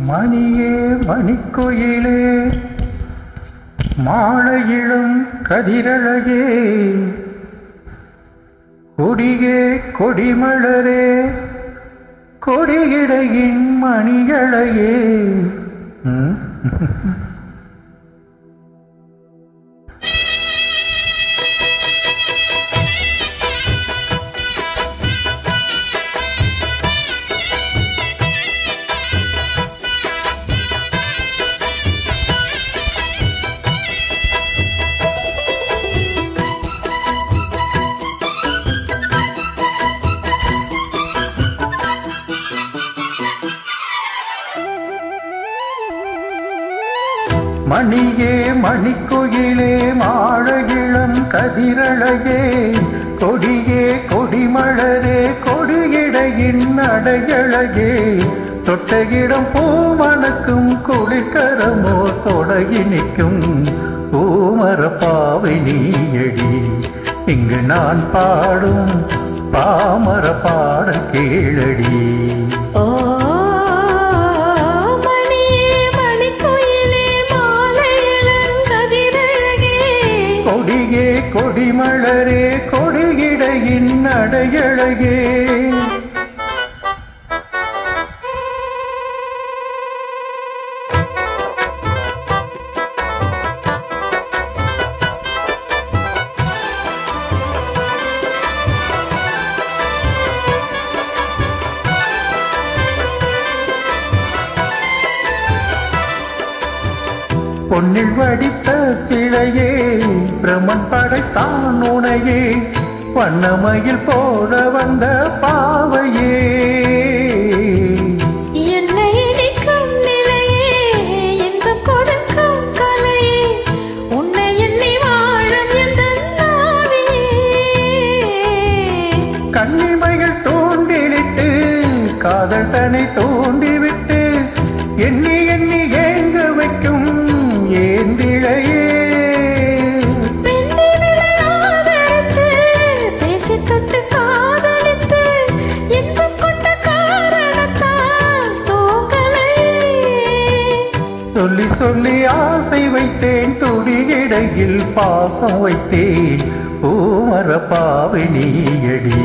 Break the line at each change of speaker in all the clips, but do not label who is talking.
மணியே மணிக்குயிலே மாலையிலும் கதிரழகே கொடியே கொடிமலரே கொடியிடையின் மணியழகே. மணியே மணிக்குயிலே மாழகிளம் கதிரழகே கொடியே கொடிமலரே கொடியிடையின் அடையழகே தொட்டகிடம் பூமணக்கும் குளிர்கரமோ தொடகி நிற்கும் பூமர பாவை நீயடி. இங்கு நான் பாடும் பாமர பாடல் கேளடி. கொடியே கொடிமலரே கொடியிடையின் அடையழகே. பொன்னில் வடித்த சிலையே பிரமன் படைத்தான் உனையே வண்ணமயில் போல வந்த பாவையே.
என்னை இடிக்கும் நிலையே இன்பம் கொடுக்கும் கலையே உன்னை எண்ணி வாழும் எந்த நாவியே.
கன்னிமையில் தூண்டிலிட்டு காதல் தன்னை தூண்டிவிட்டு எண்ணி எண்ணி ஏங்க வைக்கும் ஏந்திழையே. சொல்லி சொல்லி ஆசை வைத்தேன் துடியிடையில் பாசம் வைத்தேன் பூமர பாவை நீயடி.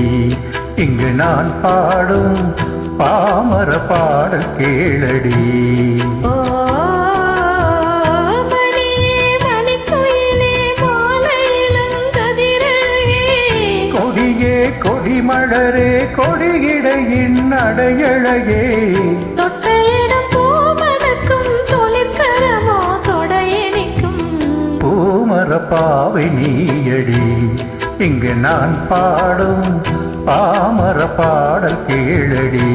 இங்கு நான் பாடும் பாமர பாடல் கேளடி. கொடியே கொடிமலரே கொடியிடையின் அடையழகே. பூமர பாவை நீயடி. இங்கு நான் பாடும் பாமர பாடல் கேளடி.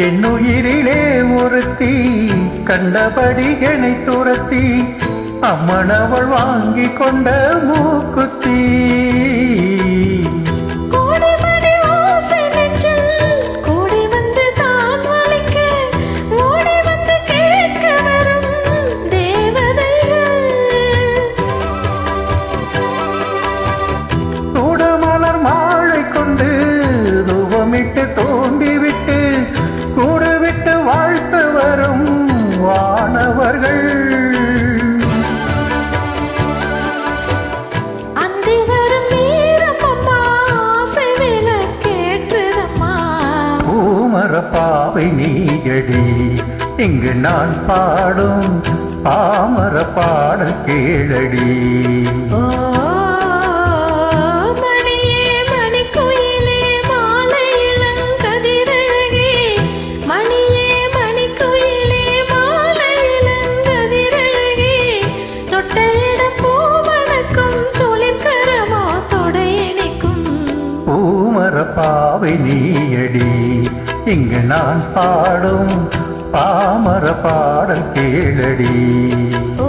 என்னுயிரிலே ஒருத்தி கண்டபடி என்னை துரத்தி அம்மனவள் வாங்கி கொண்ட மூக்குத்தி. தூடமலர் மாலை கொண்டு தூவமிட்டு தோண்டிவிட்டு கூடுவிட்டு வாழ்த்து வரும் வானவர்கள்.
அந்தி வரும் நீரம்மா ஆசை விளக்கேற்றுதம்மா.
பூமர பாவை நீயடி. இங்கு நான் பாடும் பாமர பாடல் கேளடி.
மணியே மணிக்குயிலே மாலை இளங்கதிரழகே
பாவை நீயடி இங்கு நான் பாடும் பாமர பாடல் கேளடி.
ஓ